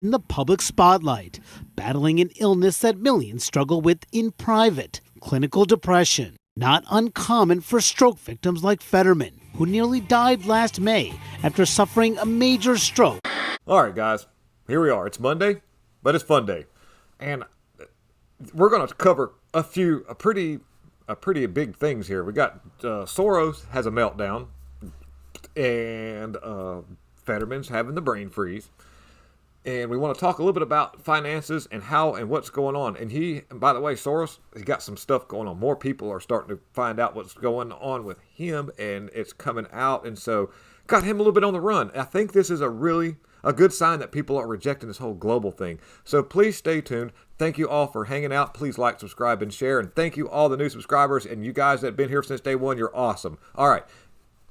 in the public spotlight, battling an illness that millions struggle with in private, clinical depression. Not uncommon for stroke victims like Fetterman, who nearly died last May after suffering a major stroke. All right, guys, here we are. It's Monday, but it's fun day. And we're going to cover a pretty big things here. We got Soros has a meltdown, and Fetterman's having the brain freeze. And we want to talk a little bit about finances and how and what's going on. And by the way, Soros, he's got some stuff going on. More people are starting to find out what's going on with him, and it's coming out. And so got him a little bit on the run. I think this is a good sign that people are rejecting this whole global thing. So please stay tuned. Thank you all for hanging out. Please like, subscribe, and share. And thank you all the new subscribers. And you guys that have been here since day one, you're awesome. All right,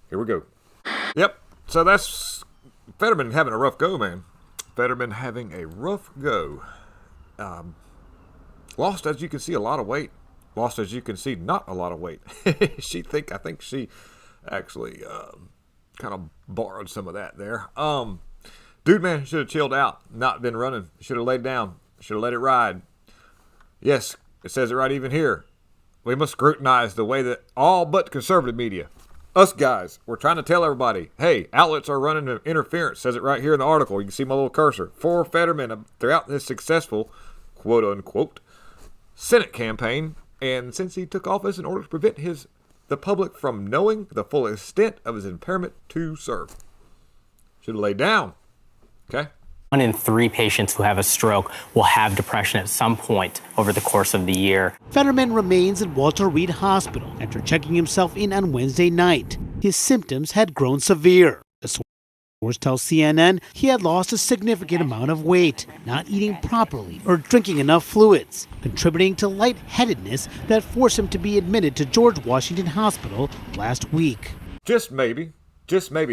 here we go. Yep, so that's Fetterman having a rough go, man. Fetterman having a rough go. Lost, as you can see, a lot of weight. Lost, as you can see, not a lot of weight. I think she actually kind of borrowed some of that there. Dude, man, should have chilled out, not been running. Should have laid down. Should have let it ride. Yes, it says it right even here. We must scrutinize the way that all but conservative media, us guys, we're trying to tell everybody, hey, outlets are running interference. Says it right here in the article. You can see my little cursor. For Fetterman, throughout this successful, quote unquote, Senate campaign, and since he took office in order to prevent the public from knowing the full extent of his impairment to serve. Should have laid down. Okay. 1 in 3 patients who have a stroke will have depression at some point over the course of the year. Fetterman remains at Walter Reed Hospital after checking himself in on Wednesday night. His symptoms had grown severe. The source tells CNN he had lost a significant amount of weight, not eating properly or drinking enough fluids, contributing to lightheadedness that forced him to be admitted to George Washington Hospital last week. Just maybe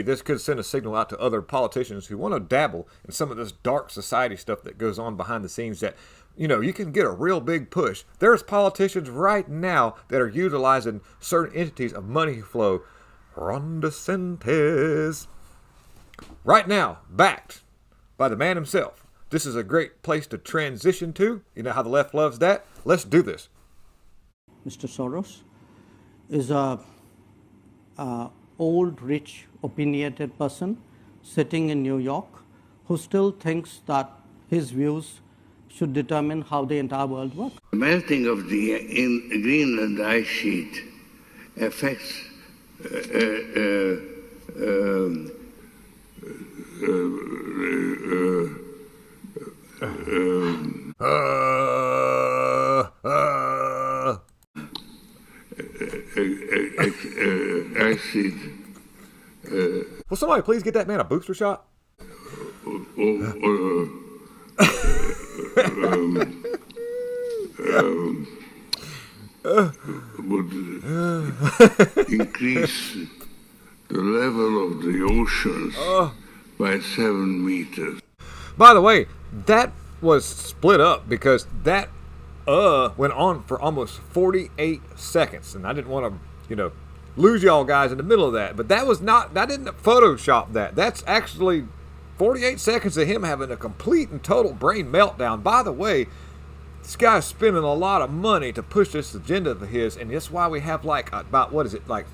this could send a signal out to other politicians who want to dabble in some of this dark society stuff that goes on behind the scenes that, you can get a real big push. There's politicians right now that are utilizing certain entities of money flow. Ron DeSantis. Right now, backed by the man himself. This is a great place to transition to. You know how the left loves that? Let's do this. Mr. Soros is a old, rich, opinionated person sitting in New York who still thinks that his views should determine how the entire world works. The melting of the Greenland ice sheet affects acid. Will somebody please get that man a booster shot? Would increase the level of the oceans by 7 meters. By the way, that was split up because that went on for almost 48 seconds. And I didn't want to, lose y'all guys in the middle of that. But that didn't Photoshop that. That's actually 48 seconds of him having a complete and total brain meltdown. By the way, this guy's spending a lot of money to push this agenda of his, and that's why we have like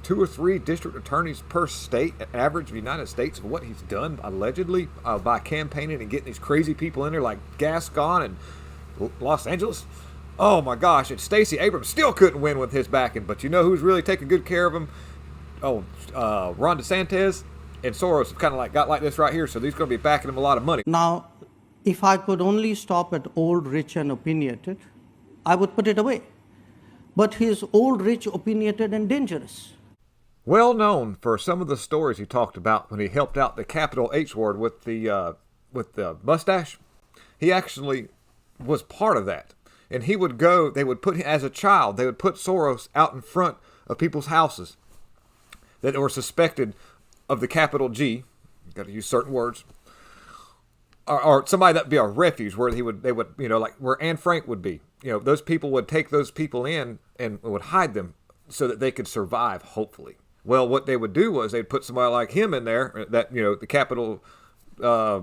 2 or 3 district attorneys per state, average of the United States, of what he's done allegedly by campaigning and getting these crazy people in there like Gascon and Los Angeles. Oh my gosh, and Stacey Abrams still couldn't win with his backing, but you know who's really taking good care of him? Ron DeSantis and Soros kind of got like this right here, so he's going to be backing him a lot of money. Now, if I could only stop at old, rich, and opinionated, I would put it away. But he is old, rich, opinionated, and dangerous. Well known for some of the stories he talked about when he helped out the capital H word with the mustache. He actually was part of that. And they would put him, as a child, they would put Soros out in front of people's houses that were suspected of the capital G. You've got to use certain words. Or somebody that would be a refuge where they would, like where Anne Frank would be. Those people would take those people in and would hide them so that they could survive, hopefully. Well, what they would do was they'd put somebody like him in there, that, the capital we're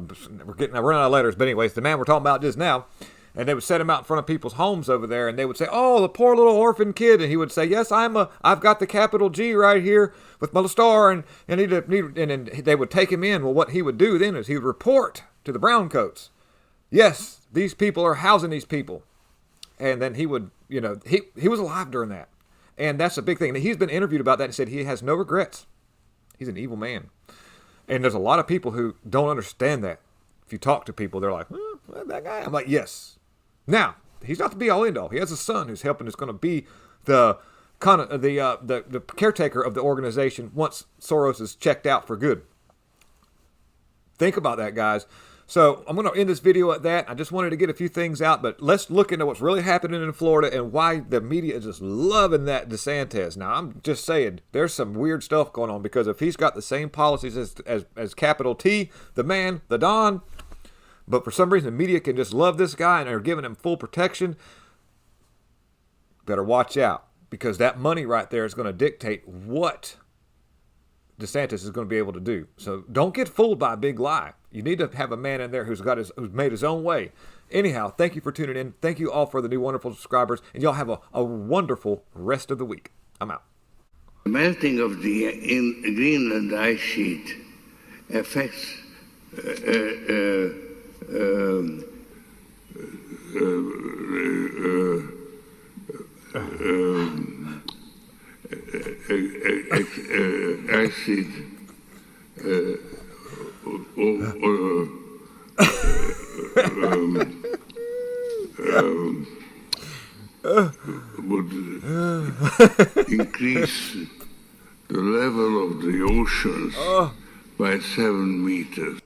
running out of letters, but anyways, the man we're talking about just now. And they would set him out in front of people's homes over there, and they would say, "Oh, the poor little orphan kid." And he would say, "Yes, I've got the capital G right here with my star." And they would take him in. Well, what he would do then is he would report to the browncoats, "Yes, these people are housing these people." And then he would, he was alive during that. And that's a big thing. And he's been interviewed about that and said he has no regrets. He's an evil man. And there's a lot of people who don't understand that. If you talk to people, they're like, that guy. I'm like, yes. Now, he's not the be all end all. He has a son who's helping. Is going to be the caretaker of the organization once Soros is checked out for good. Think about that, guys. So I'm going to end this video at that. I just wanted to get a few things out, but let's look into what's really happening in Florida and why the media is just loving that DeSantis. Now, I'm just saying there's some weird stuff going on, because if he's got the same policies as capital T, the man, the Don, but for some reason the media can just love this guy and are giving him full protection, better watch out, because that money right there is going to dictate what DeSantis is going to be able to do. So don't get fooled by a big lie. You need to have a man in there who's made his own way. Anyhow, thank you for tuning in. Thank you all for the new wonderful subscribers, and y'all have a wonderful rest of the week. I'm out. The melting of the Greenland ice sheet affects acid would increase the level of the oceans by 7 meters.